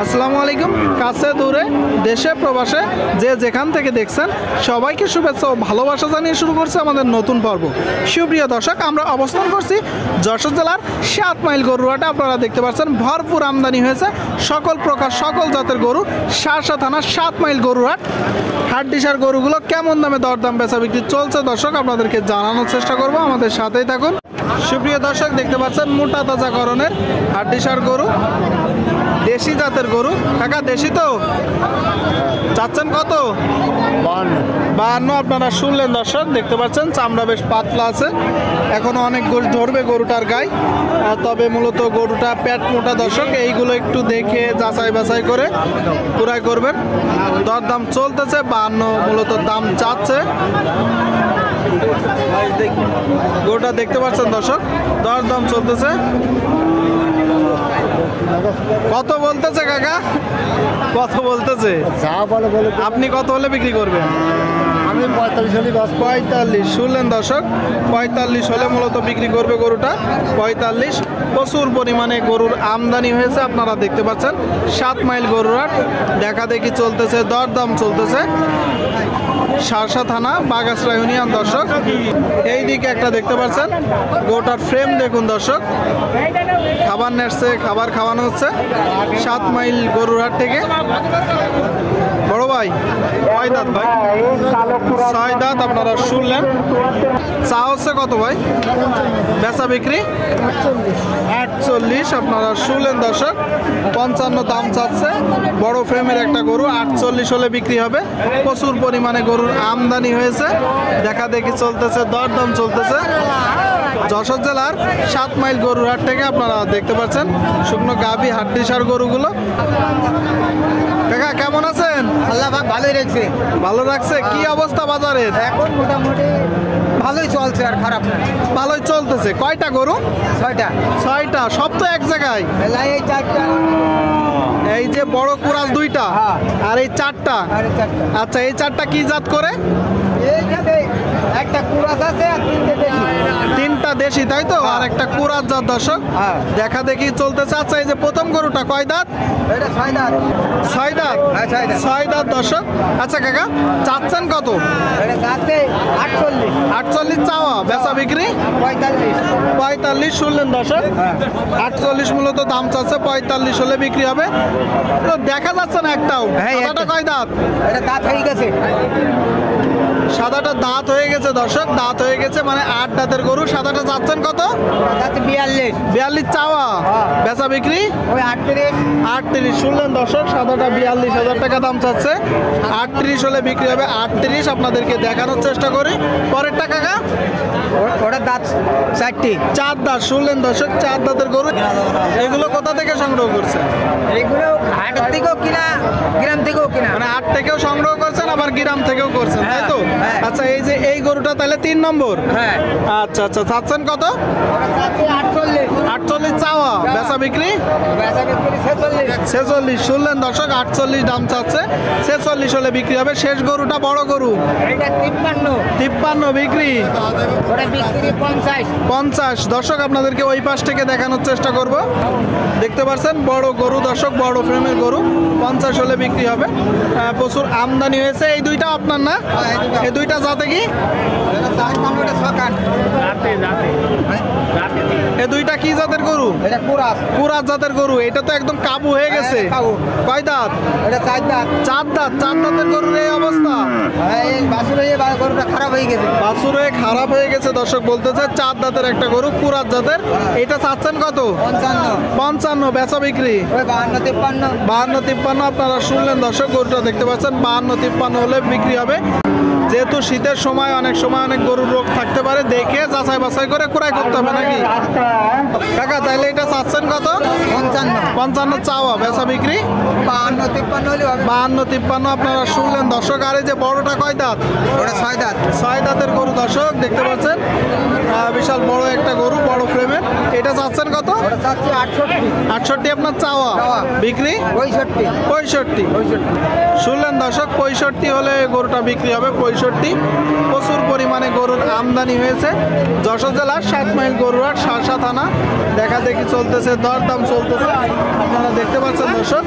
আসসালামু আলাইকুম। কাছে দূরে দেশে প্রবাসে যে যেখান থেকে দেখছেন সবাইকে শুভেচ্ছা ও ভালোবাসা জানিয়ে শুরু করছে আমাদের নতুন পর্ব। সুপ্রিয় দর্শক, আমরা অবস্থান করছি যশোর জেলার 7 মাইল গরুহাটে। আপনারা দেখতে পাচ্ছেন ভরপুর আমদানি হয়েছে সকল প্রকার সকল জাতের গরু। শার্শা থানা 7 মাইল গরুহাট। হাড্ডিসার গরুগুলো কেমন দামে দরদাম বেচা বিক্রি চলছে দর্শক আপনাদেরকে জানানোর চেষ্টা করব, আমাদের সাথেই থাকুন। সুপ্রিয় দর্শক, দেখতে পাচ্ছেন মোটা তাজা করণের হাড্ডিসার গরু, দেশি জাতের গরু। কাকা দেশি তো চাচ্ছেন কত? 52। আপনারা শুনলেন দর্শক, দেখতে পাচ্ছেন চামড়া বেশ পাতলা আছে, এখনো অনেক গোশ ধরবে গরুটার গায়ে। তবে মূলত গরুটা পেট মোটা দর্শক, এইগুলো একটু দেখে যাচাই বাছাই করে পুরাই করবেন। দরদাম চলতেছে 52 মূলত দাম চাচ্ছে। গরুটা দেখতে পাচ্ছেন দর্শক, দরদাম চলতেছে। কত বলতেছে কাকা? কত বলতেছে? আপনি কত হলে বিক্রি করবেন? আমি 45। শুনলেন দর্শক, 45 হলে মূলত বিক্রি করবে গরুটা। 45। প্রচুর পরিমাণে গরুর আমদানি হয়েছে, আপনারা দেখতে পাচ্ছেন 7 মাইল গরুহাট। দেখা দেখি চলতেছে, দরদাম চলতেছে। শার্শা থানা বাগাসরা ইউনিয়ন দর্শক। এই দিকে একটা দেখতে পাচ্ছেন, গরুটার ফ্রেম দেখুন দর্শক, খাবার নেড়ছে, খাবার খাওয়ানো হচ্ছে 7 মাইল গরুহাট থেকে। বড় ভাই কয় দাঁত ভাই? 6 দাঁত। আপনারা শুনলেন। চা হচ্ছে কত ভাই? বেচা বিক্রি 48। আপনারা শুনলেন দর্শক, 55 দাম চাচ্ছে। বড় ফ্রেমের একটা গরু 48 হলে বিক্রি হবে। প্রচুর পরিমাণে গরুর আমদানি হয়েছে, দেখা দেখি চলতেছে, দরদাম চলতেছে। যশোর জেলার 7 মাইল গরুহাট থেকে আপনারা দেখতে পাচ্ছেন শুকনো গাভী হাড্ডিসার গরুগুলো। কাকা কেমন আছেন? আল্লাহ পাক ভালোই রাখছে। ভালো রাখছে। কি অবস্থা বাজারের? এখন মোটামুটি ভালোই চলছে, আর খারাপ না। ভালোই চলতেছে। কয়টা গরু? 6টা। 6টা। সব তো এক জায়গায়? এই 4টা। এই যে বড় কুরাস 2টা, হ্যাঁ। আর এই 4টা। আচ্ছা, এই 4টা কি জাত করে? এইখানে একটা কুরাস আছে আর 3টে দেশি। 3টা দেশি তাই তো, আর একটা কুরাস জাত দর্শক। হ্যাঁ। দেখা দেখি চলতেছে। আচ্ছা, এই যে প্রথম গরুটা কয় দাঁত? এটা 6 দাঁত। 6 দাঁত। হ্যাঁ, 6 দাঁত। 6 দাঁত দর্শক। আচ্ছা কাকা, চাচ্ছেন কত? এটা দাঁতে 48। 48 চাওয়া, বেচা বিক্রি 45। 45। শুনলেন দর্শক, 48 মূলত দাম চাচ্ছে। 45 হলে বিক্রি হবে। তো দেখা যাচ্ছে না একটাও। হ্যাঁ, সাদাটা কয় দাঁত? এটা দাঁত হয়ে গেছে। সাদাটা দাঁত হয়ে গেছে দর্শক, দাঁত হয়ে গেছে মানে 8 দাঁতের গরু। সাদাটা যাচ্ছেন কত? দাঁতে 42। 42 চাওয়া, হ্যাঁ। বেচা বিক্রি ওই 38। 38। শুনলেন দর্শক, সাদাটা 42,000 টাকা দাম চাচ্ছে। 38 হলে বিক্রি হবে। 38 আপনাদেরকে দেখানোর চেষ্টা করি। পরেরটা কাকা? ওটা দাঁত 4টি। 4 দাঁত। শুনলেন দর্শক, 4 দাঁতের গরু। এগুলো কোথা থেকে সংগ্রহ করছেন? এগুলো হাট থেকেও কিনা, গ্রাম থেকেও কিনা। মানে হাট থেকেও সংগ্রহ করছেন, আবার গ্রাম থেকেও করছেন তাই তো? হ্যাঁ। আচ্ছা, এই যে এই গরুটা তাহলে 3 নম্বর। হ্যাঁ। আচ্ছা আচ্ছা, চাচ্ছেন কত? ওটা দাঁতে 48। 48 চাওয়া, বেচা বিক্রি বেচা বিক্রি 46। 46। শুনলেন দর্শক, 48 দাম চাচ্ছে। 46 হলে বিক্রি হবে। শেষ গরুটা বড় গরু, এটা 53। 53 বিক্রি। ওটা বিক্রি 50। 50। দর্শক আপনাদেরকে ওই পাশ থেকে দেখানোর চেষ্টা করব। দেখতে পাচ্ছেন বড় গরু দর্শক, বড় ফ্রেমের গরু। 50 হলে বিক্রি হবে। প্রচুর আমদানি হয়েছে। এই দুইটা আপনার না? এই দুইটা জাতে কি? এটা ওটা সকান। এই দুইটা কি জাতের গরু? এটা কুরাস। কুরাস জাতের গরু। এটা তো একদম কাবু হয়ে গেছে। হ্যাঁ, কাবু। কয় দাঁত? এটা 4 দাঁত। 4 দাঁত। 4 দাঁতের গরুর এই অবস্থা। এই বাছুর হয়ে গরুটা খারাপ হয়ে গেছে। বাছুর হয়ে খারাপ হয়ে গেছে দর্শক বলতেছে। 4 দাঁতের একটা গরু, কুরাস জাতের। এটা চাচ্ছেন কত? 55। 55। বেচা বিক্রি ওই 52 53। 52 53। আপনারা শুনলেন দর্শক, গরুটা দেখতে পাচ্ছেন 52 53 হলে বিক্রি হবে। যেহেতু শীতের সময় অনেক গরুর রোগ থাকতে পারে, দেখে যাচাই বাছাই করে ক্রয় করতে হবে নাকি কাকা? তাইলে এটা চাচ্ছেন কত? 55। 55 চাওয়া, বেচা বিক্রি 52 53 হলে হবে। 52 53। আপনারা শুনলেন দর্শক। আর এই যে বড়টা কয় দাঁত? ওটা 6 দাঁত। 6 দাঁতের গরু দর্শক, দেখতে পাচ্ছেন বিশাল বড় একটা গরু, বড় ফ্রেমের। এটা চাচ্ছেন কত? ওটা চাচ্ছি 68। 68 আপনার চাওয়া, বিক্রি 65। 65। শুনলেন দর্শক, 65 হলে গরুটা বিক্রি হবে। 65 প্রচুর পরিমাণে গরুর আমদানি হয়েছে। যশোর জেলার 7 মাইল গরুরহাট শার্শা থানা দেখা দেখি চলতেছে, দরদাম চলতেছে, আপনারা দেখতে পাচ্ছেন দর্শক।